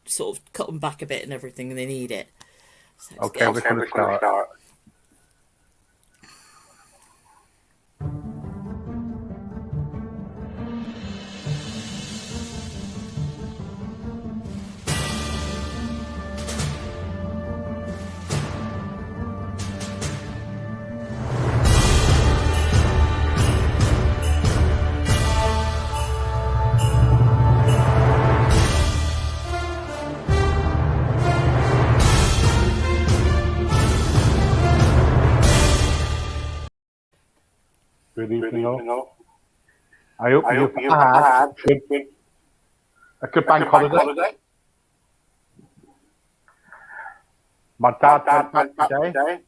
sort of cut them back a bit and everything, and they need it. So okay, we're going to start. Good evening, all. I hope you've had a good bank holiday. My dad went back today.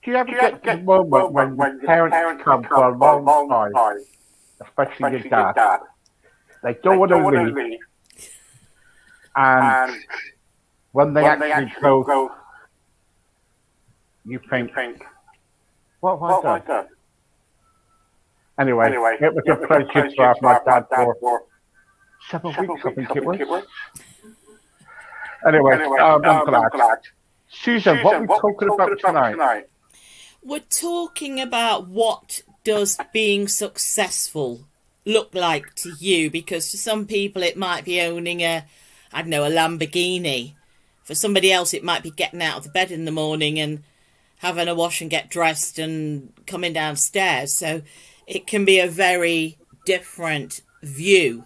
Do you ever get to the moment when parents come for a long time, especially your dad? They don't want to leave. And when they actually go, you think, what have I done? Anyway, it was a pleasure to have my dad for 7 weeks, I think it was. Anyway, I'm glad. Susan, what are we talking about tonight? We're talking about what does being successful look like to you, because for some people it might be owning a Lamborghini. For somebody else it might be getting out of the bed in the morning and having a wash and get dressed and coming downstairs. So it can be a very different view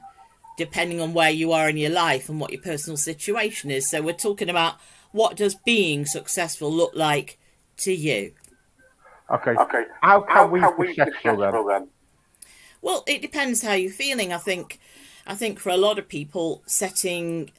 depending on where you are in your life and what your personal situation is. So we're talking about what does being successful look like to you. Okay. How can we be successful then? Well, it depends how you're feeling. I think for a lot of people, setting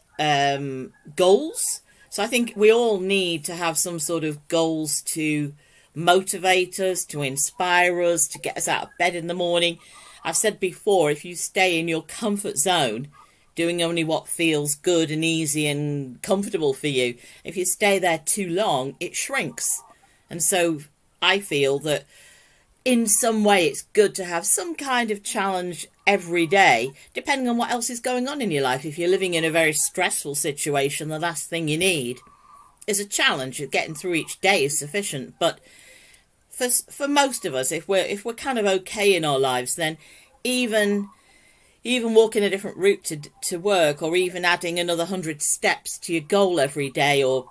goals. So I think we all need to have some sort of goals to motivate us, to inspire us, to get us out of bed in the morning. I've said before, if you stay in your comfort zone, doing only what feels good and easy and comfortable for you, if you stay there too long, it shrinks. And so I feel that in some way it's good to have some kind of challenge every day, depending on what else is going on in your life. If you're living in a very stressful situation, the last thing you need is a challenge. Getting through each day is sufficient. But for most of us, if we're kind of okay in our lives, then even walking a different route to work, or even adding another 100 steps to your goal every day, or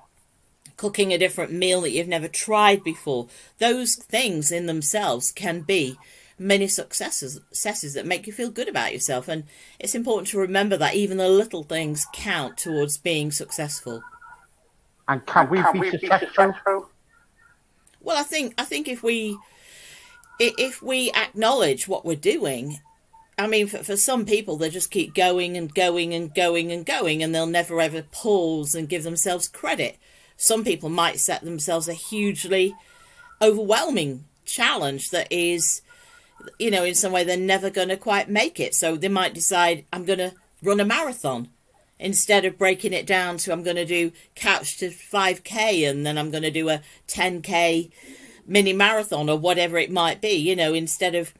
cooking a different meal that you've never tried before, those things in themselves can be many successes that make you feel good about yourself. And it's important to remember that even the little things count towards being successful. And can we be successful? Well, I think if we acknowledge what we're doing, I mean, for some people, they just keep going and going and going and going, and they'll never ever pause and give themselves credit. Some people might set themselves a hugely overwhelming challenge that is, in some way they're never going to quite make it. So they might decide, I'm going to run a marathon, instead of breaking it down to, I'm going to do couch to 5K and then I'm going to do a 10K mini marathon or whatever it might be, instead of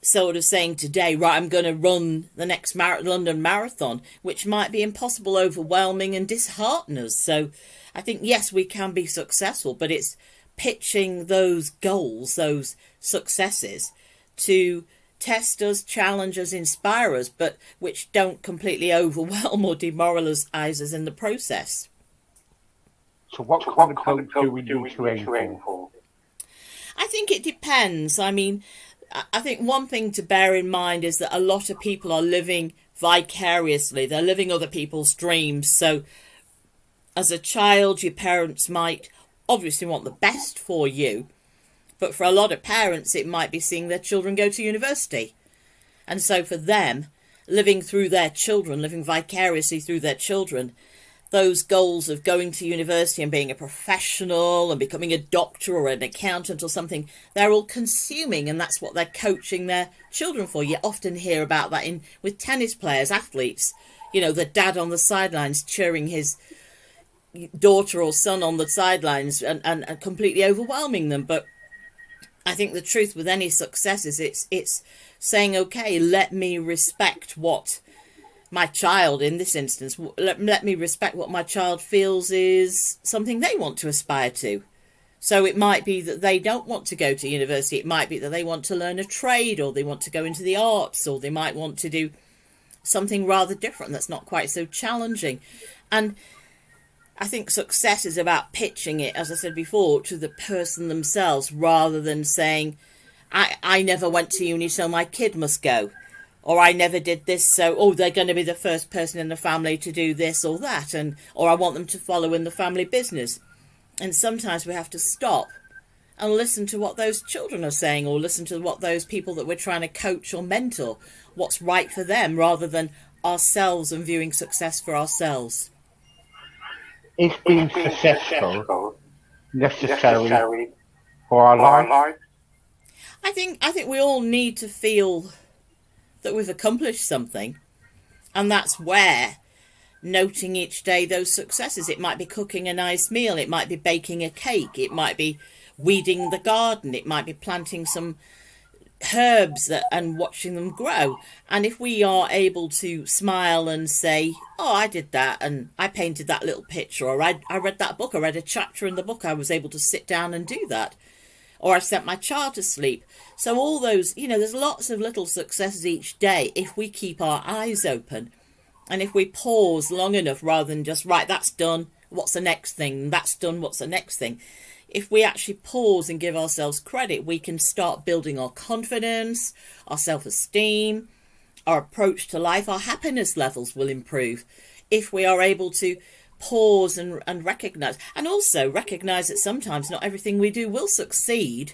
sort of saying today, right, I'm going to run the next London Marathon, which might be impossible, overwhelming and dishearten us. So I think, yes, we can be successful, but it's pitching those goals, those successes, to test us, challenge us, inspire us, but which don't completely overwhelm or demoralise us in the process. So what kind of goals do we need to aim for? I think it depends. I mean, I think one thing to bear in mind is that a lot of people are living vicariously. They're living other people's dreams. So as a child, your parents might obviously want the best for you. But for a lot of parents, it might be seeing their children go to university. And so for them, living through their children, living vicariously through their children, those goals of going to university and being a professional and becoming a doctor or an accountant or something, they're all consuming, and that's what they're coaching their children for. You often hear about that with tennis players, athletes, the dad on the sidelines cheering his daughter or son on the sidelines and completely overwhelming them. But I think the truth with any success is it's saying, okay, let me respect what my child, in this instance, let me respect what my child feels is something they want to aspire to. So it might be that they don't want to go to university. It might be that they want to learn a trade, or they want to go into the arts, or they might want to do something rather different that's not quite so challenging. And I think success is about pitching it, as I said before, to the person themselves, rather than saying, I never went to uni, so my kid must go. Or I never did this, so, they're going to be the first person in the family to do this or that. Or I want them to follow in the family business. And sometimes we have to stop and listen to what those children are saying, or listen to what those people that we're trying to coach or mentor, what's right for them, rather than ourselves and viewing success for ourselves. Is being successful necessary for our life? I think we all need to feel that we've accomplished something, and that's where noting each day those successes. It might be cooking a nice meal, it might be baking a cake, it might be weeding the garden, it might be planting some herbs and watching them grow. And if we are able to smile and say, I did that, and I painted that little picture, or I read that book, I read a chapter in the book, I was able to sit down and do that, or I sent my child to sleep. So all those, there's lots of little successes each day if we keep our eyes open, and if we pause long enough, rather than just, right, that's done, what's the next thing, that's done, what's the next thing. If we actually pause and give ourselves credit, we can start building our confidence, our self-esteem, our approach to life. Our happiness levels will improve if we are able to pause and recognise. And also recognise that sometimes not everything we do will succeed.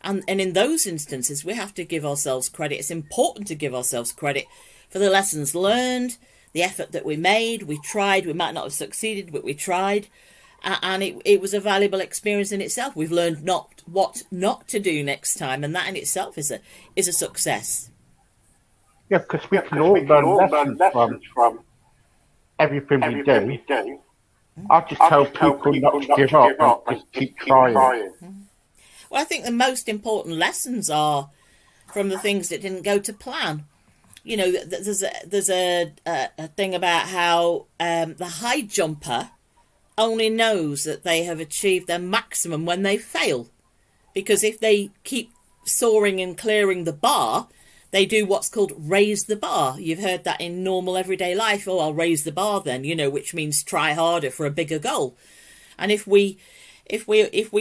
And in those instances, we have to give ourselves credit. It's important to give ourselves credit for the lessons learned, the effort that we made. We tried. We might not have succeeded, but we tried. And it was a valuable experience in itself. We've learned what not to do next time, and that in itself is a success. Yeah, because we can all learn lessons from everything we do. I just tell people not to give up and just keep trying. Well, I think the most important lessons are from the things that didn't go to plan. There's a thing about how the high jumper only knows that they have achieved their maximum when they fail. Because if they keep soaring and clearing the bar, they do what's called raise the bar. You've heard that in normal everyday life. I'll raise the bar then, which means try harder for a bigger goal. And if we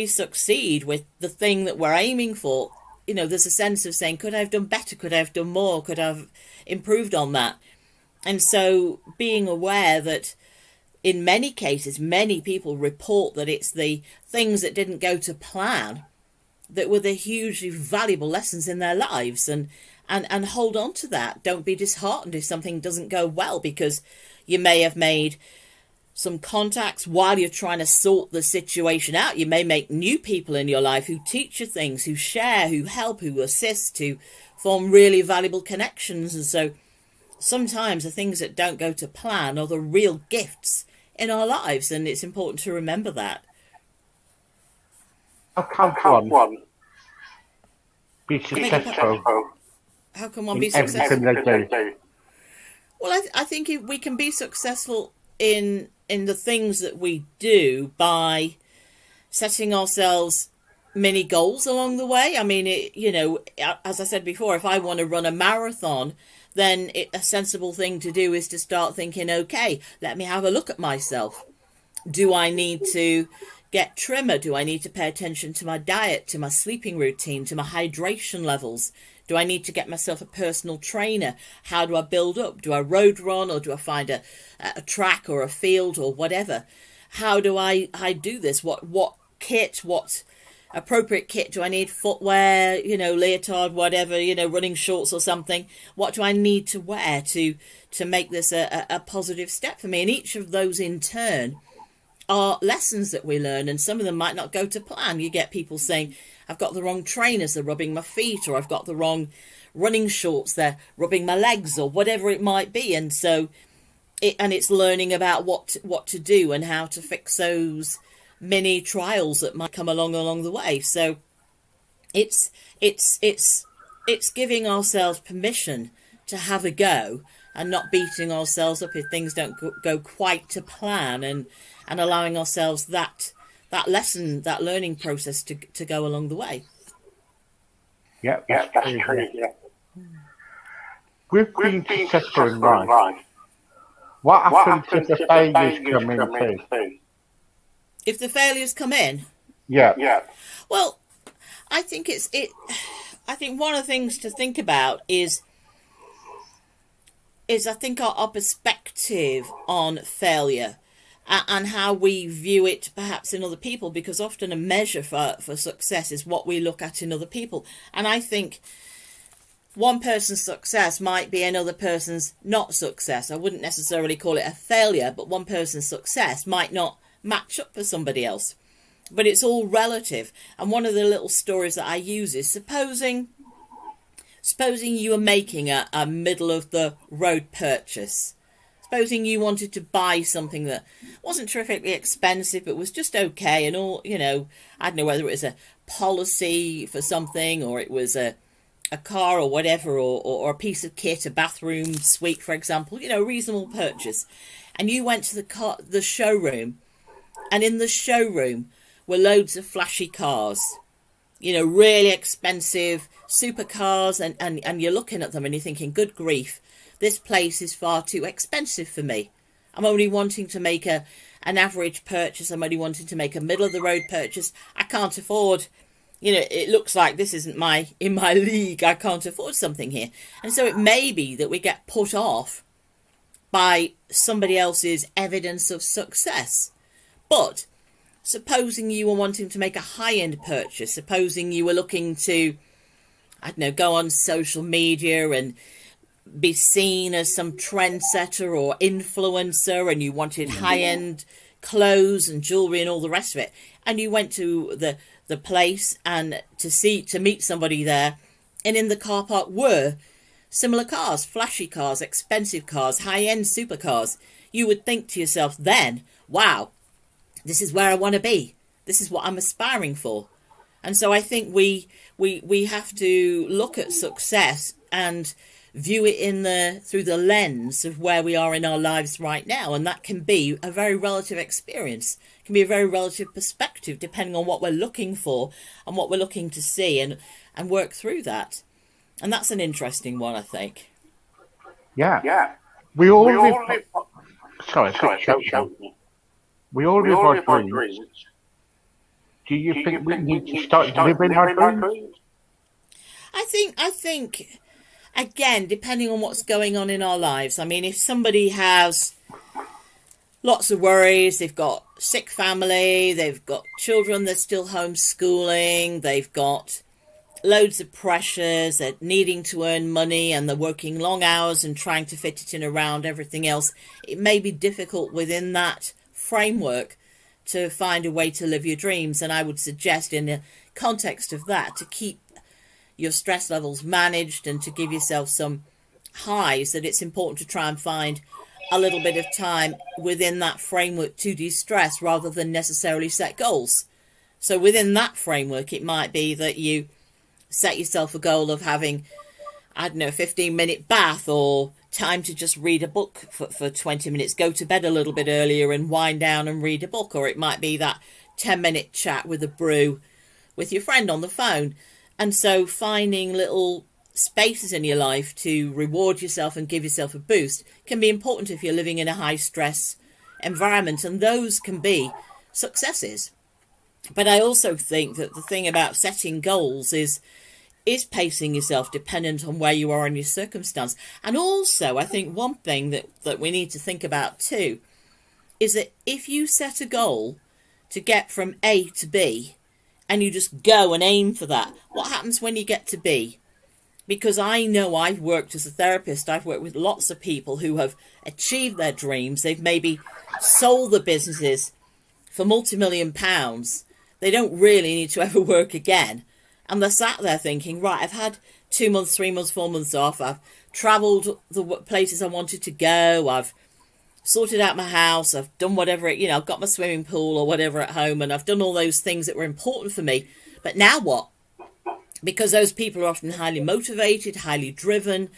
succeed with the thing that we're aiming for, there's a sense of saying, could I have done better? Could I have done more? Could I have improved on that? And so being aware that in many cases, many people report that it's the things that didn't go to plan that were the hugely valuable lessons in their lives, and hold on to that. Don't be disheartened if something doesn't go well, because you may have made some contacts while you're trying to sort the situation out. You may make new people in your life who teach you things, who share, who help, who assist, who form really valuable connections. And so sometimes the things that don't go to plan are the real gifts in our lives, and it's important to remember that. How can one be successful? How can one be successful? Everything they do. Well, I think we can be successful in the things that we do by setting ourselves many goals along the way. I mean, as I said before, if I want to run a marathon, then a sensible thing to do is to start thinking, okay, let me have a look at myself. Do I need to get trimmer? Do I need to pay attention to my diet, to my sleeping routine, to my hydration levels? Do I need to get myself a personal trainer? How do I build up? Do I road run, or do I find a track or a field or whatever? How do I do this? What kit, what appropriate kit do I need? Footwear, leotard, whatever, running shorts or something. What do I need to wear to make this a positive step for me? And each of those in turn are lessons that we learn, and some of them might not go to plan. You get people saying, I've got the wrong trainers, they're rubbing my feet, or I've got the wrong running shorts, they're rubbing my legs, or whatever it might be. And so it's learning about what to do and how to fix those many trials that might come along the way. So it's giving ourselves permission to have a go and not beating ourselves up if things don't go quite to plan, and allowing ourselves that lesson, that learning process to go along the way. Yeah, that's true. Yeah. We've been successful in life. What happens if the failures come in too? If the failures come in? Yeah. Well, I think I think one of the things to think about is I think our perspective on failure and how we view it perhaps in other people, because often a measure for success is what we look at in other people. And I think one person's success might be another person's not success. I wouldn't necessarily call it a failure, but one person's success might not match up for somebody else. But it's all relative. And one of the little stories that I use is supposing you were making a middle of the road purchase. Supposing you wanted to buy something that wasn't terrifically expensive, but was just okay, and all, I don't know whether it was a policy for something, or it was a car or whatever, or a piece of kit, a bathroom suite, for example, reasonable purchase. And you went to the showroom, and in the showroom were loads of flashy cars, really expensive supercars, and you're looking at them and you're thinking, good grief, this place is far too expensive for me. I'm only wanting to make an average purchase. I'm only wanting to make a middle of the road purchase. I can't afford, it looks like this isn't in my league. I can't afford something here. And so it may be that we get put off by somebody else's evidence of success. But supposing you were wanting to make a high-end purchase, supposing you were looking to, go on social media and be seen as some trendsetter or influencer, and you wanted high-end clothes and jewelry and all the rest of it, and you went to the place and to meet somebody there, and in the car park were similar cars, flashy cars, expensive cars, high-end supercars, you would think to yourself then, wow, this is where I want to be. This is what I'm aspiring for. And so I think we have to look at success and view it through the lens of where we are in our lives right now, and that can be a very relative experience. It can be a very relative perspective, depending on what we're looking for and what we're looking to see, and work through that. And that's an interesting one, I think. Yeah. We all live. Sorry. We all live our dreams. Do you think we need to start living our dreams? I think, again, depending on what's going on in our lives. I mean, if somebody has lots of worries, they've got sick family, they've got children they're still homeschooling, they've got loads of pressures, they're needing to earn money, and they're working long hours and trying to fit it in around everything else, it may be difficult within that framework to find a way to live your dreams. And I would suggest, in the context of that, to keep your stress levels managed and to give yourself some highs, that it's important to try and find a little bit of time within that framework to de-stress rather than necessarily set goals. So within that framework, it might be that you set yourself a goal of having, a 15-minute bath, or time to just read a book for 20 minutes, go to bed a little bit earlier and wind down and read a book. Or it might be that 10-minute chat with a brew with your friend on the phone. And so finding little spaces in your life to reward yourself and give yourself a boost can be important if you're living in a high stress environment, and those can be successes. But I also think that the thing about setting goals is pacing yourself dependent on where you are in your circumstance. And also, I think one thing that we need to think about too is that if you set a goal to get from A to B and you just go and aim for that, what happens when you get to B? Because I know I've worked as a therapist, I've worked with lots of people who have achieved their dreams. They've maybe sold the businesses for multi-million pounds. They don't really need to ever work again. And they're sat there thinking, right, I've had 2 months, 3 months, 4 months off. I've travelled the places I wanted to go. I've sorted out my house. I've done whatever, I've got my swimming pool or whatever at home. And I've done all those things that were important for me. But now what? Because those people are often highly motivated, highly driven.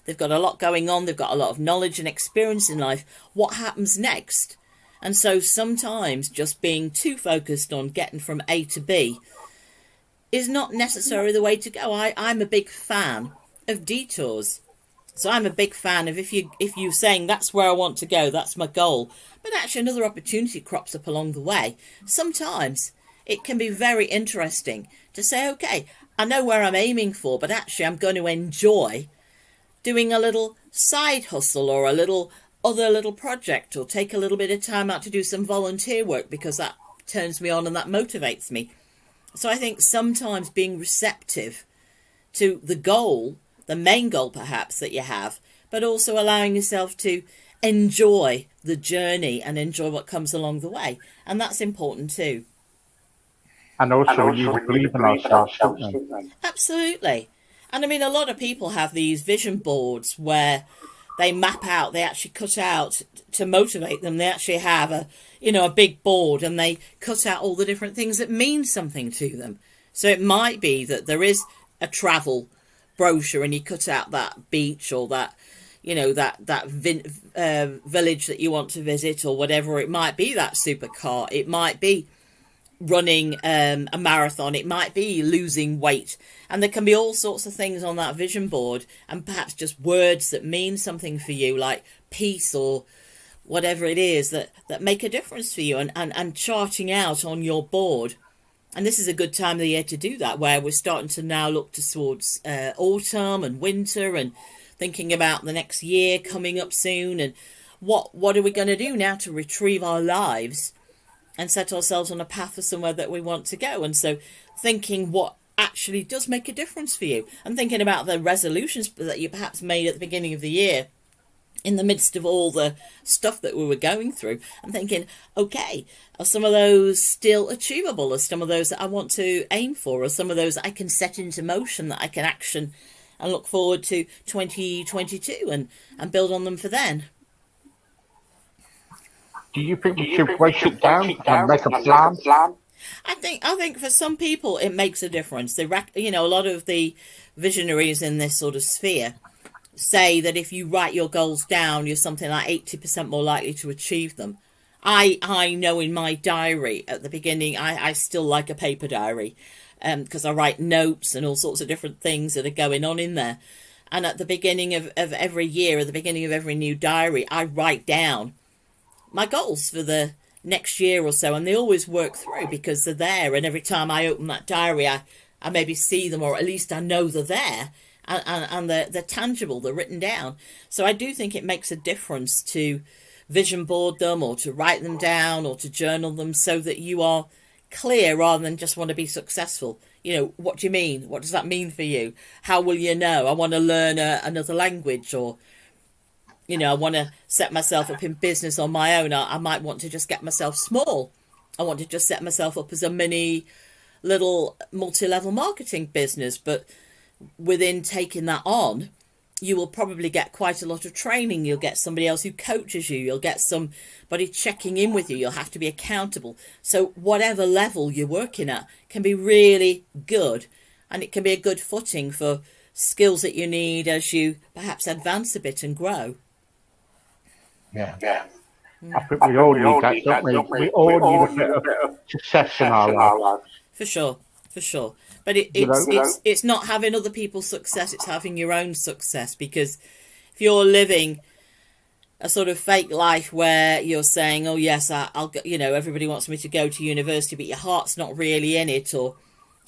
they've got a lot going on, they've got a lot of knowledge and experience in life. What happens next? And so sometimes just being too focused on getting from A to B is not necessarily the way to go. I'm a big fan of detours. So I'm a big fan of if you're saying that's where I want to go, that's my goal, but actually another opportunity crops up along the way. Sometimes it can be very interesting to say, okay, I know where I'm aiming for, but actually I'm going to enjoy doing a little side hustle or a other little project, or take a little bit of time out to do some volunteer work because that turns me on and that motivates me. So I think sometimes being receptive to the goal, the main goal perhaps that you have, but also allowing yourself to enjoy the journey and enjoy what comes along the way. And that's important too. And also we need to believe in ourselves, don't we? Absolutely. And I mean, a lot of people have these vision boards where they map out, they actually cut out to motivate them. They actually have a big board, and they cut out all the different things that mean something to them. So it might be that there is a travel brochure and you cut out that beach or that, village that you want to visit, or whatever it might be, that supercar. It might be running a marathon, it might be losing weight, and there can be all sorts of things on that vision board, and perhaps just words that mean something for you, like peace or whatever it is that make a difference for you, and charting out on your board. And this is a good time of the year to do that, where we're starting to now look towards autumn and winter, and thinking about the next year coming up soon, and what are we going to do now to retrieve our lives and set ourselves on a path for somewhere that we want to go. And so thinking what actually does make a difference for you, and thinking about the resolutions that you perhaps made at the beginning of the year in the midst of all the stuff that we were going through, and thinking, okay, are some of those still achievable? Are some of those that I want to aim for? Are some of those that I can set into motion, that I can action and look forward to 2022 and build on them for then? Do you think we should break it down and make a plan? I think for some people it makes a difference. A lot of the visionaries in this sort of sphere say that if you write your goals down, you're something like 80% more likely to achieve them. I know in my diary at the beginning, I still like a paper diary, because I write notes and all sorts of different things that are going on in there. And at the beginning of every year, at the beginning of every new diary, I write down my goals for the next year or so, and they always work through because they're there. And every time I open that diary, I maybe see them, or at least I know they're there, and they're tangible, they're written down. So I do think it makes a difference to vision board them, or to write them down, or to journal them, so that you are clear rather than just want to be successful. What do you mean? What does that mean for you? How will you know? I want to learn another language, or I want to set myself up in business on my own. I might want to just get myself small. I want to just set myself up as a mini little multi-level marketing business. But within taking that on, you will probably get quite a lot of training. You'll get somebody else who coaches you. You'll get somebody checking in with you. You'll have to be accountable. So whatever level you're working at can be really good. And it can be a good footing for skills that you need as you perhaps advance a bit and grow. Yeah. I think we all need that, don't we? We all need a bit of success in our lives. For sure. But it's not having other people's success, it's having your own success. Because if you're living a sort of fake life where you're saying, oh yes, I'll go, everybody wants me to go to university, but your heart's not really in it, or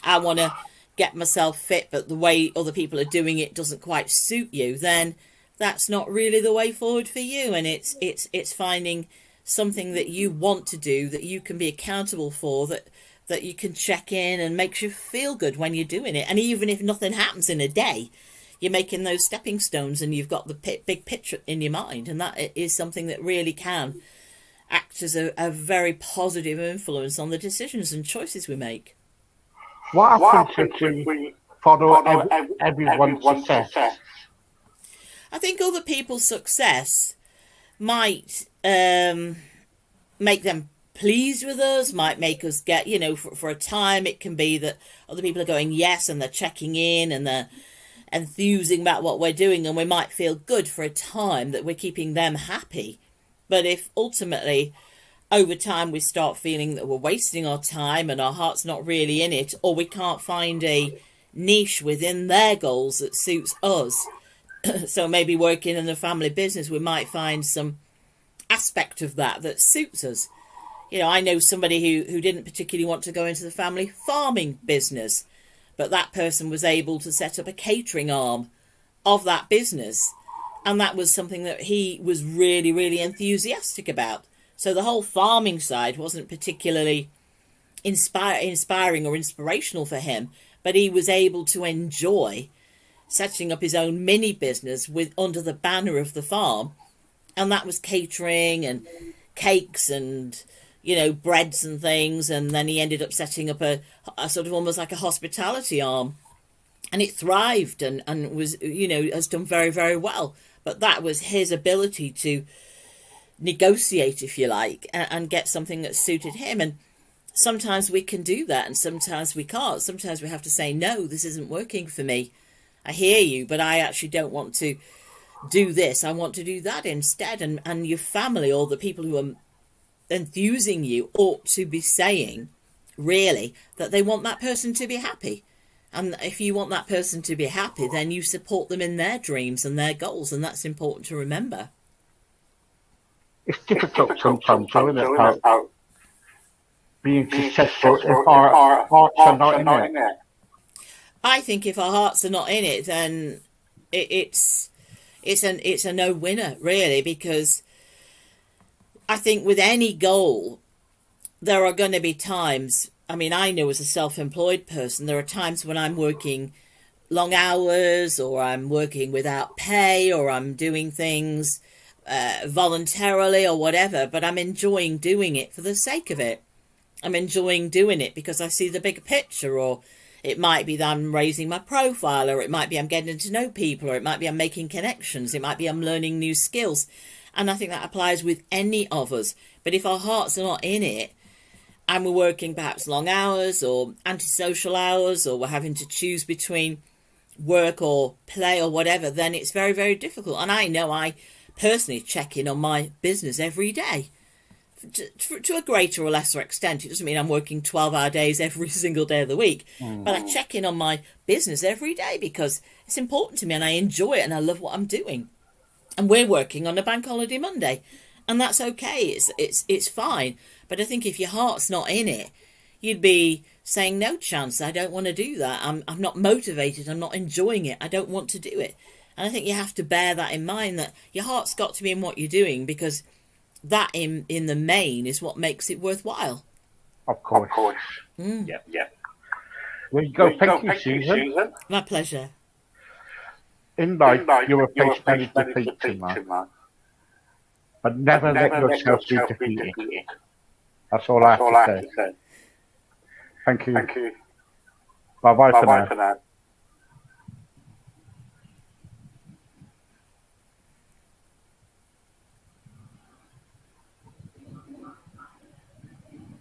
I want to get myself fit, but the way other people are doing it doesn't quite suit you, then that's not really the way forward for you. And it's finding something that you want to do, that you can be accountable for, that you can check in and makes you feel good when you're doing it. And even if nothing happens in a day, you're making those stepping stones and you've got the big picture in your mind. And that is something that really can act as a very positive influence on the decisions and choices we make. What happens if we follow everyone's success? I think other people's success might make them pleased with us, might make us get, for a time it can be that other people are going yes, and they're checking in, and they're enthusing about what we're doing, and we might feel good for a time that we're keeping them happy. But if ultimately over time we start feeling that we're wasting our time and our heart's not really in it, or we can't find a niche within their goals that suits us, so maybe working in the family business, we might find some aspect of that suits us. You know, I know somebody who didn't particularly want to go into the family farming business, but that person was able to set up a catering arm of that business, and that was something that he was really, really enthusiastic about. So the whole farming side wasn't particularly inspiring or inspirational for him, but he was able to enjoy setting up his own mini business under the banner of the farm, and that was catering and cakes and, you know, breads and things. And then he ended up setting up a sort of almost like a hospitality arm, and it thrived and was, you know, has done very, very well. But that was his ability to negotiate, if you like, and get something that suited him. And sometimes we can do that and sometimes we can't. Sometimes we have to say, no, this isn't working for me. I hear you, but I actually don't want to do this. I want to do that instead. And your family or the people who are enthusing you ought to be saying, really, that they want that person to be happy. And if you want that person to be happy, then you support them in their dreams and their goals. And that's important to remember. It's difficult sometimes, isn't it, about being successful if our hearts are not in it. I think if our hearts are not in it, then it's a no-winner, really, because I think with any goal, there are going to be times. I mean, I know as a self-employed person, there are times when I'm working long hours, or I'm working without pay, or I'm doing things voluntarily or whatever, but I'm enjoying doing it for the sake of it. I'm enjoying doing it because I see the bigger picture, or it might be that I'm raising my profile, or it might be I'm getting to know people, or it might be I'm making connections, it might be I'm learning new skills. And I think that applies with any of us. But if our hearts are not in it, and we're working perhaps long hours or antisocial hours, or we're having to choose between work or play or whatever, then it's very, very difficult. And I know I personally check in on my business every day. To a greater or lesser extent. It doesn't mean I'm working 12-hour days every single day of the week, but I check in on my business every day because it's important to me and I enjoy it and I love what I'm doing. And we're working on a bank holiday Monday, and that's okay. It's fine. But I think if your heart's not in it, you'd be saying, no chance, I don't want to do that. I'm not motivated. I'm not enjoying it. I don't want to do it. And I think you have to bear that in mind, that your heart's got to be in what you're doing, because that in the main is what makes it worthwhile. Of course. Yeah. There you go. Thank you, Susan. My pleasure. In life, you will face many defeats in life, but never let yourself be defeated. That's all I have to say. Thank you. Bye-bye for now.